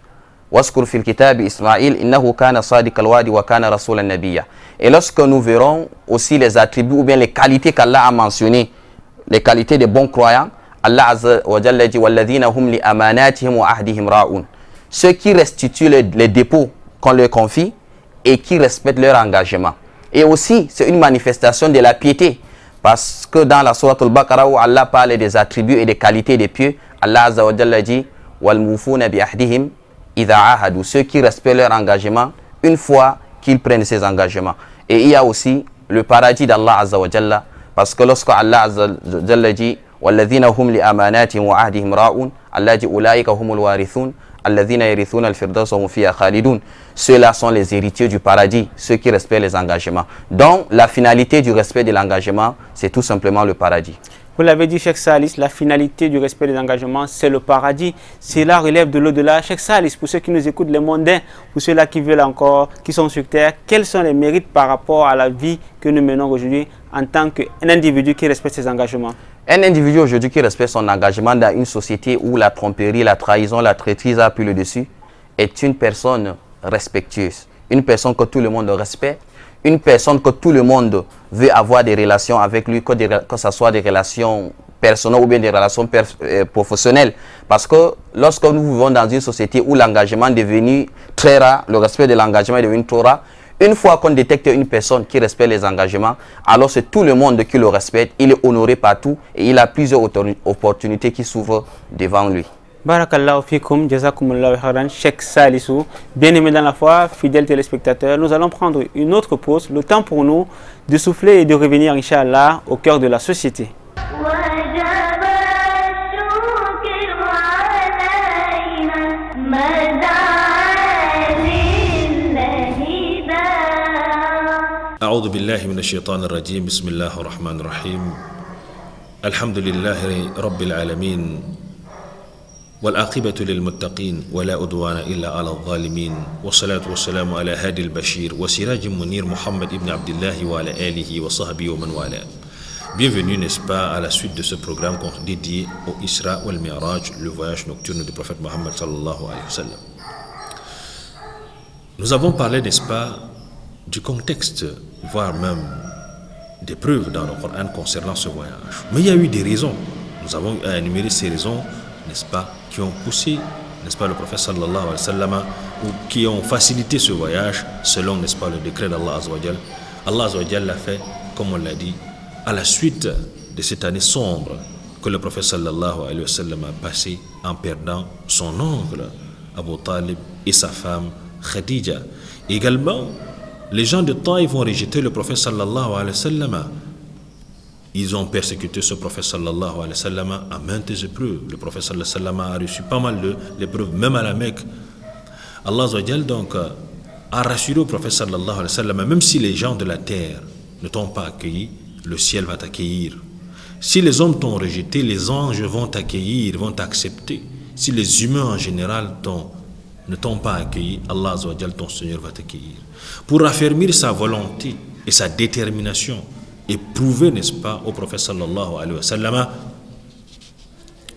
Waskur fil kitab Ismaïl innahu kana sadiq al-wadi wa kana rasulan nabiyya. Et lorsque nous verrons aussi les attributs ou bien les qualités qu'Allah a mentionnées, les qualités des bons croyants, Allah Azza wa Jalla dit walladhina hum li amanatihim wa ahdihim ra'un. Ceux qui restituent les dépôts qu'on leur confie et qui respectent leur engagement. Et aussi, c'est une manifestation de la piété. Parce que dans la sourate Al-Baqarah où Allah parle des attributs et des qualités des pieux, Allah Azza wa Jalla dit wal mufuna bi ahdihim idha ahadu, ceux qui respectent leur engagement une fois qu'ils prennent ces engagements. Et il y a aussi le paradis d'Allah Azza wa Jalla, parce que lorsque Allah Azza wa Jalla dit walladhina hum li amanatihim wa ahdihim ra'un, Allah dit ulaika humul warithun alladhina yarithuna al-firdausa hum fiha khalidun. Ceux-là sont les héritiers du paradis, ceux qui respectent les engagements. Donc la finalité du respect de l'engagement, c'est tout simplement le paradis. Vous l'avez dit, Cheikh Salis, la finalité du respect des engagements, c'est le paradis. Cela relève de l'au-delà. Cheikh Salis, pour ceux qui nous écoutent, les mondains, pour ceux-là qui veulent encore, qui sont sur terre, quels sont les mérites par rapport à la vie que nous menons aujourd'hui en tant qu'un individu qui respecte ses engagements? Un individu aujourd'hui qui respecte son engagement dans une société où la tromperie, la trahison, la traîtrise a pris le dessus, est une personne respectueuse, une personne que tout le monde respecte, une personne que tout le monde veut avoir des relations avec lui, que ce soit des relations personnelles ou bien des relations professionnelles. Parce que lorsque nous vivons dans une société où l'engagement est devenu très rare, le respect de l'engagement est devenu trop rare, une fois qu'on détecte une personne qui respecte les engagements, alors c'est tout le monde qui le respecte, il est honoré partout et il a plusieurs opportunités qui s'ouvrent devant lui. Barakallahu fikum, jazakumullahu khairan, Cheikh Salissou. Bien-aimés dans la foi, fidèles téléspectateurs, nous allons prendre une autre pause, le temps pour nous de souffler et de revenir, Inch'Allah, au cœur de la société. أعوذ بالله من الشيطان الرجيم بسم الله الرحمن الرحيم الحمد لله رب العالمين والعاقبة للمتقين ولا عدوان إلا على الظالمين والصلاة والسلام على هادي البشير وسراج منير محمد ابن عبد الله وعلى آله وصحبه ومن والاه. Bienvenue, n'est-ce pas, à la suite de ce programme dédié au Isra ou al-Mi'raj, le voyage nocturne du prophète Mohammed sallallahu alayhi wa sallam. Nous avons parlé, n'est-ce pas, du contexte, voire même des preuves dans le Coran concernant ce voyage. Mais il y a eu des raisons. Nous avons énuméré ces raisons, n'est-ce pas, qui ont poussé, n'est-ce pas, le prophète sallallahu alayhi wa sallam, ou qui ont facilité ce voyage selon, n'est-ce pas, le décret d'Allah Azzawajal. Allah Azzawajal l'a fait, comme on l'a dit, à la suite de cette année sombre que le prophète sallallahu alayhi wa sallam a passé en perdant son oncle Abu Talib et sa femme Khadija. Également, les gens de Taïf ont rejeté le prophète sallallahu alayhi wa sallam. Ils ont persécuté ce prophète sallallahu alayhi wa sallam à maintes épreuves. Le prophète sallallahu alayhi wa sallam a reçu pas mal d'épreuves, même à la Mecque. Allah Azzawajal donc a rassuré au prophète sallallahu alayhi wa sallam, même si les gens de la terre ne t'ont pas accueilli, le ciel va t'accueillir. Si les hommes t'ont rejeté, les anges vont t'accueillir, vont t'accepter. Si les humains en général ne t'ont pas accueilli, Allah Azzawajal, ton Seigneur, va t'accueillir. Pour affermir sa volonté et sa détermination et prouver, n'est-ce pas, au prophète sallallahu alayhi wa sallam,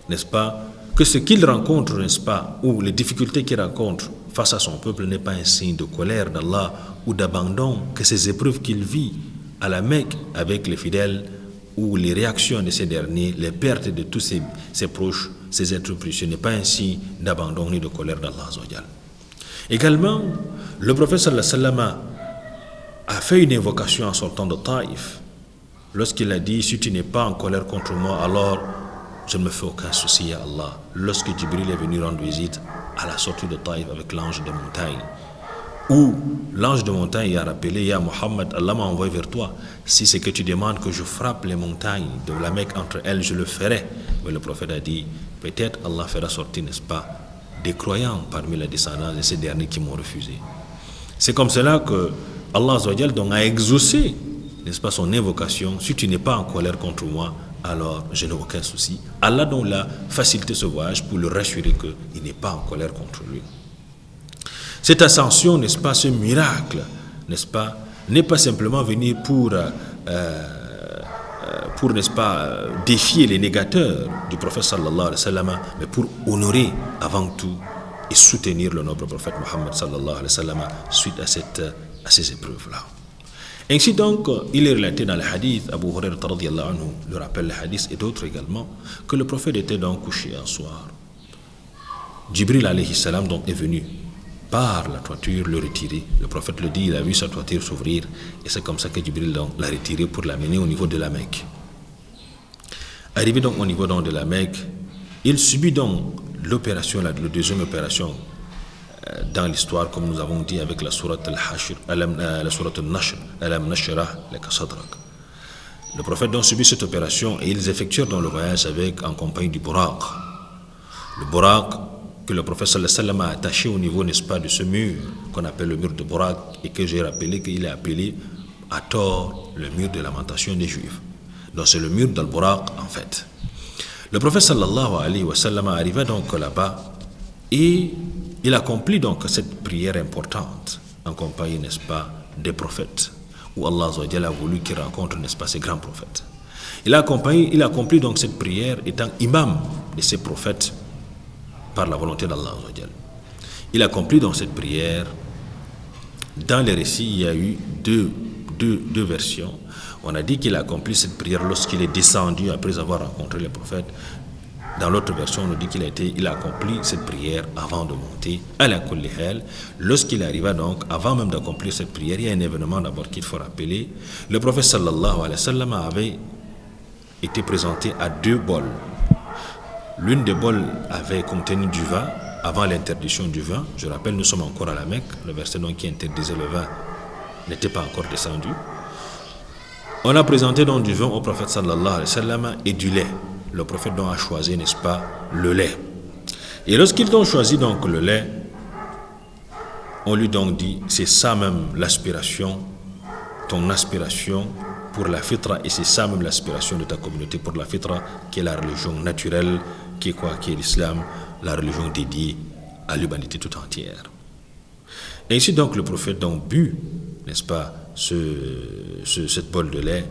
n'est-ce pas, que ce qu'il rencontre, n'est-ce pas, ou les difficultés qu'il rencontre face à son peuple n'est pas un signe de colère d'Allah ou d'abandon, que ces épreuves qu'il vit à la Mecque avec les fidèles ou les réactions de ces derniers, les pertes de tous ses proches, ses êtres précieux, n'est pas un signe d'abandon ni de colère d'Allah Azzawajal. Également, le prophète sallallahu alayhi wa sallam a fait une invocation en sortant de Taïf, lorsqu'il a dit: si tu n'es pas en colère contre moi, alors je ne me fais aucun souci à Allah. Lorsque Jibril est venu rendre visite à la sortie de Taïf avec l'ange de montagne, où l'ange de montagne a rappelé: Ya Muhammad, Allah m'a envoyé vers toi. Si c'est que tu demandes que je frappe les montagnes de la Mecque entre elles, je le ferai. Mais le prophète a dit: peut-être Allah fera sortir, n'est-ce pas, des croyants parmi la descendance de ces derniers qui m'ont refusé. C'est comme cela que Allah Azzawajal donc a exaucé, n'est-ce pas, son invocation: si tu n'es pas en colère contre moi, alors je n'ai aucun souci. Allah donc l'a facilité ce voyage pour le rassurer qu'il n'est pas en colère contre lui. Cette ascension, n'est-ce pas, ce miracle, n'est-ce pas, n'est pas simplement venir pour n'est-ce pas, défier les négateurs du prophète sallallahu alayhi wa sallam, mais pour honorer avant tout et soutenir le noble prophète Mohammed sallallahu alayhi wa sallam suite à ces épreuves-là. Ainsi donc, il est relaté dans le hadith, Abu Hurairah radiyallahu anhu le rappelle le hadith et d'autres également, que le prophète était donc couché un soir. Jibril alayhi salam donc est venu par la toiture le retirer. Le prophète le dit, il a vu sa toiture s'ouvrir et c'est comme ça que Jibril l'a retiré pour l'amener au niveau de la Mecque. Arrivé donc au niveau donc de la Mecque, il subit donc l'opération, la deuxième opération dans l'histoire, comme nous avons dit avec la sourate al-Hashr, la sourate al-Nashr, alam nashrah laka sadrak. Le prophète donc subit cette opération et ils effectuèrent dans le voyage en compagnie du Buraq. Le Buraq que le prophète sallallahu alayhi wa sallam a attaché au niveau, n'est-ce pas, de ce mur qu'on appelle le mur de Buraq et que j'ai rappelé qu'il est appelé à tort le mur de lamentation des Juifs. Donc c'est le mur d'Al-Buraq en fait. Le prophète sallallahu alayhi wa sallam arriva donc là-bas et il accomplit donc cette prière importante en compagnie, n'est-ce pas, des prophètes, où Allah a voulu qu'il rencontre, n'est-ce pas, ces grands prophètes. Il accomplit donc cette prière étant imam de ces prophètes par la volonté d'Allah. Il accomplit donc cette prière. Dans les récits, il y a eu deux versions. On a dit qu'il a accompli cette prière lorsqu'il est descendu après avoir rencontré les prophètes. Dans l'autre version, on nous dit qu'il a accompli cette prière avant de monter à la kulli hal. Lorsqu'il arriva donc, avant même d'accomplir cette prière, il y a un événement d'abord qu'il faut rappeler. Le prophète sallallahu alayhi wa sallam avait été présenté à 2 bols. L'une des bols avait contenu du vin avant l'interdiction du vin. Je rappelle, nous sommes encore à la Mecque. Le verset donc qui interdisait le vin n'était pas encore descendu. On a présenté donc du vin au prophète sallallahu alayhi wa sallam et du lait. Le prophète donc a choisi, n'est-ce pas, le lait. Et lorsqu'ils ont choisi donc le lait, on lui donc dit, c'est ça même l'aspiration, ton aspiration pour la fitra, et c'est ça même l'aspiration de ta communauté pour la fitra, qui est la religion naturelle, qui est quoi, qui est l'islam, la religion dédiée à l'humanité tout entière. Et ici donc le prophète donc but, n'est-ce pas, cette bol de lait,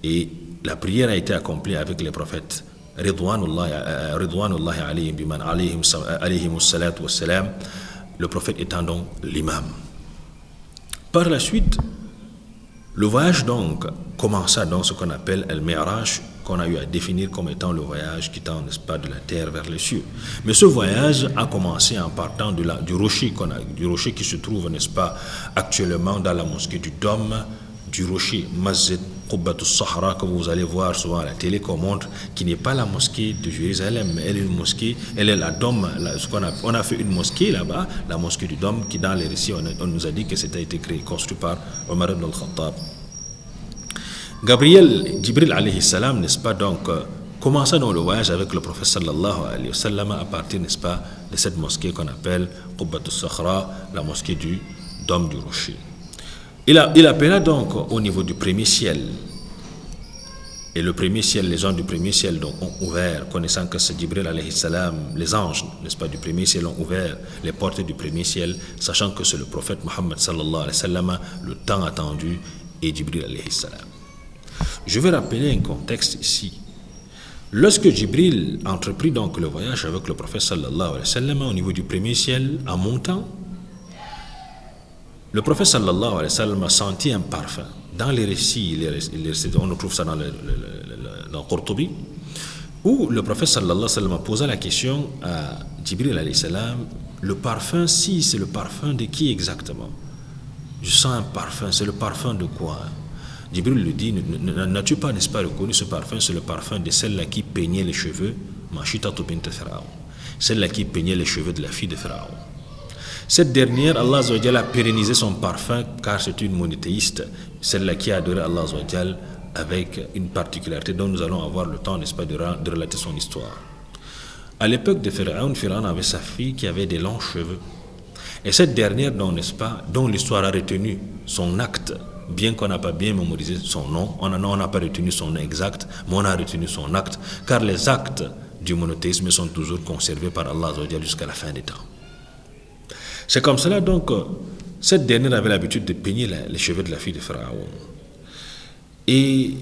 et la prière a été accomplie avec les prophètes. Ridwanullahi alayhim biman alayhim salatu wassalam, le prophète étant donc l'imam. Par la suite, le voyage donc commença dans ce qu'on appelle le Mi'raj, qu'on a eu à définir comme étant le voyage quittant, n'est-ce pas, de la terre vers les cieux. Mais ce voyage a commencé en partant du rocher qui se trouve, n'est-ce pas, actuellement dans la mosquée du Dôme, du rocher Masjid Qubbatus Sahara, que vous allez voir souvent à la télé qu'on montre, qui n'est pas la mosquée de Jérusalem, mais elle est une mosquée, elle est la Dôme, on a fait une mosquée là-bas, la mosquée du Dôme, qui dans les récits, on nous a dit que c'était été construit par Omar ibn al-Khattab. Jibril alayhi salam, n'est-ce pas, donc, commença dans le voyage avec le prophète sallallahu alayhi wa sallam à partir, n'est-ce pas, de cette mosquée qu'on appelle Qubbatus Sahara, la mosquée du Dôme du rocher. Il appela donc au niveau du premier ciel. Et le premier ciel, les gens du premier ciel donc, ont ouvert, connaissant que c'est Jibril alayhi salam, les anges, n'est-ce pas, du premier ciel ont ouvert les portes du premier ciel, sachant que c'est le prophète Muhammad sallallahu alayhi wa sallam, le temps attendu, et Jibril alayhi salam. Je vais rappeler un contexte ici. Lorsque Jibril entreprit donc le voyage avec le prophète sallallahu alayhi wa sallam au niveau du premier ciel, en montant, le prophète sallallahu alayhi wa sallam sentit un parfum. Dans les récits, on trouve ça dans Qurtubi, où le prophète sallallahu alayhi wa sallam posa la question à Jibril alayhi salam, le parfum, si c'est le parfum de qui exactement? Je sens un parfum, c'est le parfum de quoi? Jibril lui dit, n'as-tu pas, n'est-ce pas, reconnu ce parfum? C'est le parfum de celle-là qui peignait les cheveux, Mashitatu bint Pharaon, celle-là qui peignait les cheveux de la fille de Pharaon. Cette dernière, Allah Azza wa Jalla a pérennisé son parfum car c'est une monothéiste, celle-là qui a adoré Allah Azza wa Jalla avec une particularité dont nous allons avoir le temps, n'est-ce pas, de relater son histoire. À l'époque de Pharaon, Pharaon avait sa fille qui avait des longs cheveux. Et cette dernière, n'est-ce pas, dont l'histoire a retenu son acte, bien qu'on n'a pas bien mémorisé son nom, on n'a pas retenu son nom exact, mais on a retenu son acte, car les actes du monothéisme sont toujours conservés par Allah Azza wa Jalla jusqu'à la fin des temps. C'est comme cela donc, cette dernière avait l'habitude de peigner les cheveux de la fille de Pharaon. Et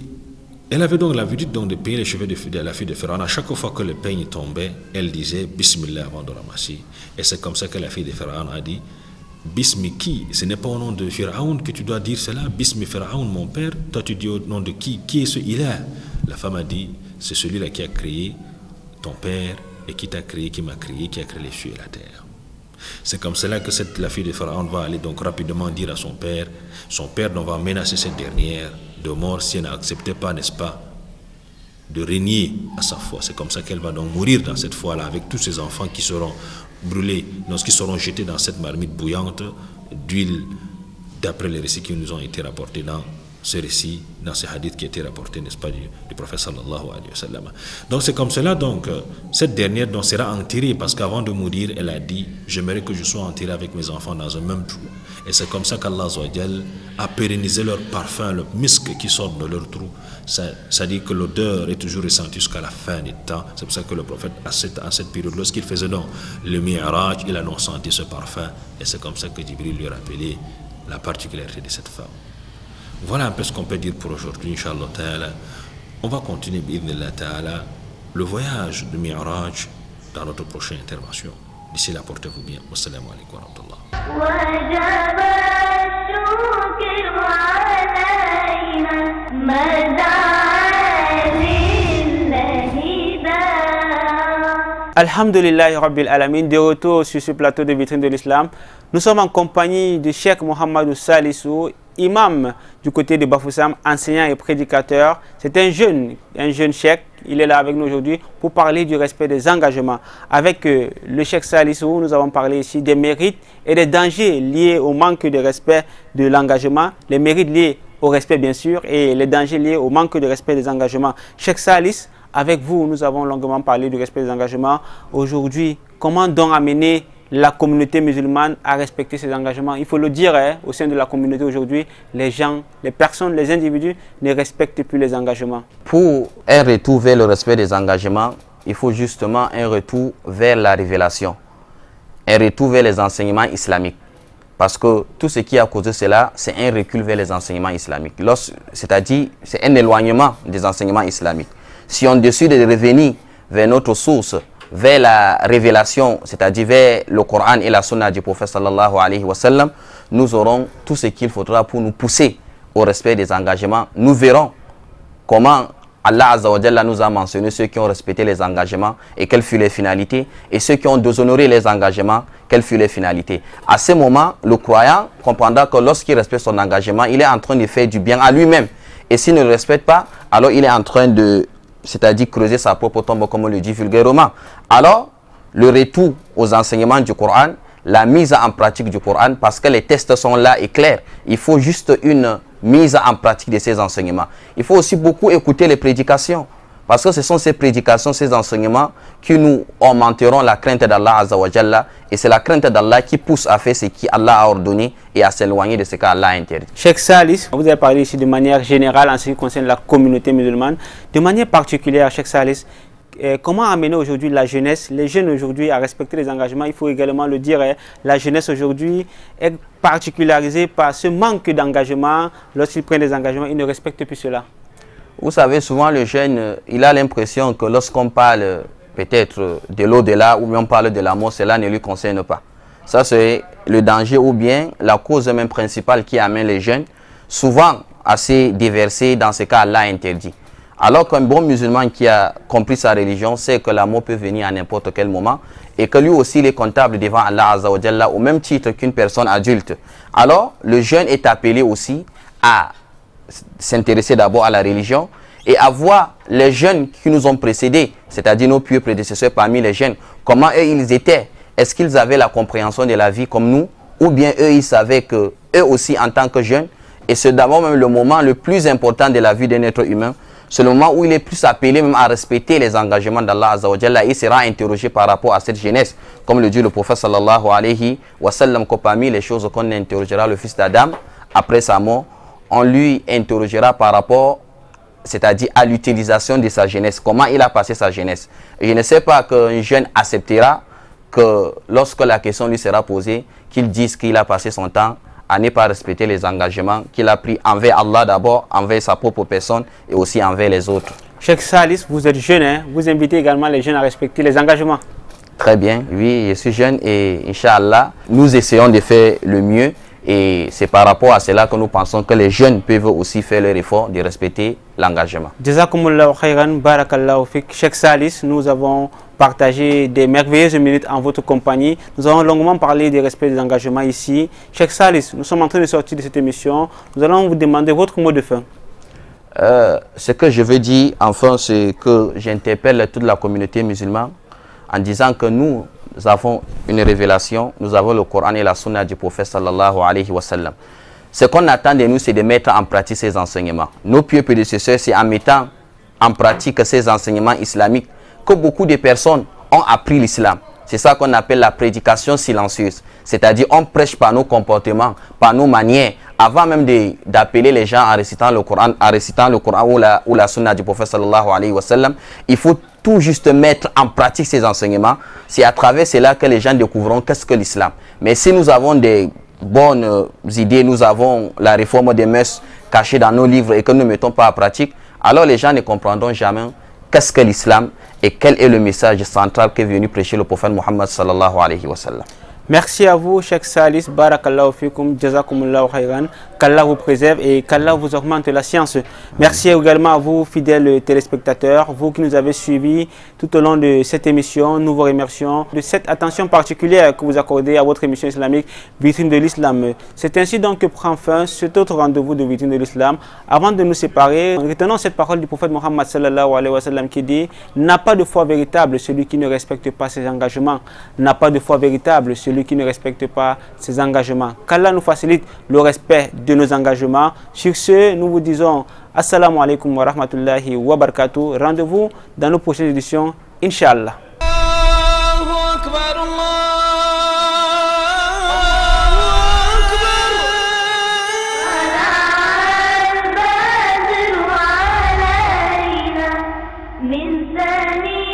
elle avait donc l'habitude de peigner les cheveux de la fille de Pharaon. À chaque fois que le peigne tombait, elle disait Bismillah avant de ramasser. Et c'est comme ça que la fille de Pharaon a dit Bismi qui? Ce n'est pas au nom de Pharaon que tu dois dire cela. Bismi Pharaon, mon père. Toi tu dis au nom de qui? Qui est ce ilah? La femme a dit c'est celui-là qui a créé ton père et qui t'a créé, qui m'a créé, qui a créé les cieux et la terre. C'est comme cela que la fille de Pharaon va aller donc rapidement dire à son père donc va menacer cette dernière de mort si elle n'acceptait pas, n'est-ce pas, de régner à sa foi. C'est comme ça qu'elle va donc mourir dans cette foi-là avec tous ses enfants qui seront brûlés, qui seront jetés dans cette marmite bouillante d'huile, d'après les récits qui nous ont été rapportés dans ce récit dans ces hadiths qui étaient rapportés, n'est-ce pas, du prophète sallallahu alayhi wa sallam. Donc c'est comme cela, donc, cette dernière donc, sera enterrée, parce qu'avant de mourir, elle a dit, j'aimerais que je sois enterré avec mes enfants dans un même trou. Et c'est comme ça qu'Allah a pérennisé leur parfum, le misk qui sort de leur trou. Ça dit que l'odeur est toujours ressentie jusqu'à la fin du temps. C'est pour ça que le prophète, à cette période, lorsqu'il faisait donc le mi'raj, il a donc senti ce parfum. Et c'est comme ça que Jibril lui a rappelé la particularité de cette femme. Voilà un peu ce qu'on peut dire pour aujourd'hui, Inch'Allah Ta'ala. On va continuer, bi'idhnillah Ta'ala, le voyage de mi'raj dans notre prochaine intervention. D'ici là, portez-vous bien. Wassalamu alaikum wa rahmatullah. Alhamdulillah Rabbil Alamin, de retour sur ce plateau de vitrine de l'islam. Nous sommes en compagnie de Cheikh Mohamedou Salissou, imam du côté de Bafoussam, enseignant et prédicateur. C'est un jeune cheikh. Il est là avec nous aujourd'hui pour parler du respect des engagements. Avec le Cheikh Salissou, nous avons parlé ici des mérites et des dangers liés au manque de respect de l'engagement, les mérites liés au respect bien sûr et les dangers liés au manque de respect des engagements. Cheikh Salis, avec vous, nous avons longuement parlé du respect des engagements. Aujourd'hui, comment donc amener la communauté musulmane à respecter ses engagements? Il faut le dire, hein, au sein de la communauté aujourd'hui, les gens, les personnes, les individus ne respectent plus les engagements. Pour un retour vers le respect des engagements, il faut justement un retour vers la révélation, un retour vers les enseignements islamiques. Parce que tout ce qui a causé cela, c'est un recul vers les enseignements islamiques. C'est-à-dire, c'est un éloignement des enseignements islamiques. Si on décide de revenir vers notre source, vers la révélation, c'est-à-dire vers le Coran et la Sunna du prophète sallallahu alayhi wa sallam, nous aurons tout ce qu'il faudra pour nous pousser au respect des engagements. Nous verrons comment Allah Azza wa Jalla nous a mentionné ceux qui ont respecté les engagements et quelles furent les finalités, et ceux qui ont déshonoré les engagements, quelles furent les finalités. À ce moment, le croyant comprendra que lorsqu'il respecte son engagement, il est en train de faire du bien à lui-même. Et s'il ne le respecte pas, alors il est en train de, c'est-à-dire creuser sa propre tombe, comme on le dit vulgairement. Alors, le retour aux enseignements du Coran, la mise en pratique du Coran, parce que les textes sont là et clairs. Il faut juste une mise en pratique de ces enseignements. Il faut aussi beaucoup écouter les prédications, parce que ce sont ces prédications, ces enseignements qui nous augmenteront la crainte d'Allah Azza wa Jalla, et c'est la crainte d'Allah qui pousse à faire ce qu'Allah a ordonné et à s'éloigner de ce qu'Allah a interdit. Cheikh Salis, vous avez parlé ici de manière générale en ce qui concerne la communauté musulmane. De manière particulière, Cheikh Salis, comment amener aujourd'hui la jeunesse, les jeunes aujourd'hui à respecter les engagements? Il faut également le dire, la jeunesse aujourd'hui est particularisée par ce manque d'engagement. Lorsqu'ils prennent des engagements, ils ne respectent plus cela. Vous savez, souvent le jeune, il a l'impression que lorsqu'on parle peut-être de l'au-delà ou bien on parle de la mort, cela ne lui concerne pas. Ça, c'est le danger ou bien la cause même principale qui amène les jeunes souvent à se déverser dans ce cas Allah interdit. Alors qu'un bon musulman qui a compris sa religion sait que la mort peut venir à n'importe quel moment et que lui aussi il est comptable devant Allah Azza wa Jalla au même titre qu'une personne adulte. Alors, le jeune est appelé aussi à s'intéresser d'abord à la religion et à voir les jeunes qui nous ont précédés, c'est-à-dire nos pieux prédécesseurs parmi les jeunes, comment eux ils étaient. Est-ce qu'ils avaient la compréhension de la vie comme nous, ou bien eux ils savaient que eux aussi en tant que jeunes, et c'est d'abord même le moment le plus important de la vie d'un être humain, c'est le moment où il est plus appelé même à respecter les engagements d'Allah Azza wa Jalla. Il sera interrogé par rapport à cette jeunesse, comme le dit le prophète sallallahu alayhi wa sallam, que parmi les choses qu'on interrogera le fils d'Adam après sa mort, on lui interrogera par rapport, c'est-à-dire à l'utilisation de sa jeunesse, comment il a passé sa jeunesse. Et je ne sais pas qu'un jeune acceptera que lorsque la question lui sera posée, qu'il dise qu'il a passé son temps à ne pas respecter les engagements qu'il a pris envers Allah d'abord, envers sa propre personne et aussi envers les autres. Cheikh Salis, vous êtes jeune, hein? Vous invitez également les jeunes à respecter les engagements. Très bien, oui, je suis jeune et Inch'Allah, nous essayons de faire le mieux. Et c'est par rapport à cela que nous pensons que les jeunes peuvent aussi faire leur effort de respecter l'engagement. Jazakumullahu khairan, barakallahu fik. Cheikh Salis, nous avons partagé des merveilleuses minutes en votre compagnie. Nous avons longuement parlé du respect des engagements ici. Cheikh Salis, nous sommes en train de sortir de cette émission. Nous allons vous demander votre mot de fin. Ce que je veux dire, enfin, c'est que j'interpelle toute la communauté musulmane en disant que nous avons une révélation, nous avons le Coran et la Sunna du prophète sallallahu alayhi wa sallam. Ce qu'on attend de nous, c'est de mettre en pratique ces enseignements. Nos pieux prédécesseurs, c'est en mettant en pratique ces enseignements islamiques que beaucoup de personnes ont appris l'islam. C'est ça qu'on appelle la prédication silencieuse. C'est-à-dire, on prêche par nos comportements, par nos manières, avant même d'appeler les gens en récitant le Coran ou la sunna du prophète sallallahu alayhi wa sallam. Il faut tout juste mettre en pratique ces enseignements. C'est à travers cela que les gens découvriront qu'est-ce que l'islam. Mais si nous avons des bonnes idées, nous avons la réforme des mœurs cachée dans nos livres et que nous ne mettons pas en pratique, alors les gens ne comprendront jamais qu'est-ce que l'islam et quel est le message central qu'est venu prêcher le prophète Muhammad sallallahu alayhi wa sallam. Merci à vous, Cheikh Salis, barakallahu fikum, jazakumullahu khairan, qu'Allah vous préserve et qu'Allah vous augmente la science. Merci également à vous, fidèles téléspectateurs, vous qui nous avez suivis tout au long de cette émission. Nous vous remercions de cette attention particulière que vous accordez à votre émission islamique Vitrine de l'Islam. C'est ainsi donc que prend fin cet autre rendez-vous de Vitrine de l'Islam. Avant de nous séparer, retenons cette parole du prophète Muhammad sallallahu alayhi wa sallam qui dit: n'a pas de foi véritable celui qui ne respecte pas ses engagements. N'a pas de foi véritable celui qui ne respecte pas ses engagements. Qu'Allah nous facilite le respect de nos engagements. Sur ce, nous vous disons assalamu alaikum wa rahmatullahi wa barakatuh. Rendez-vous dans nos prochaines éditions, Inch'Allah. من ثاني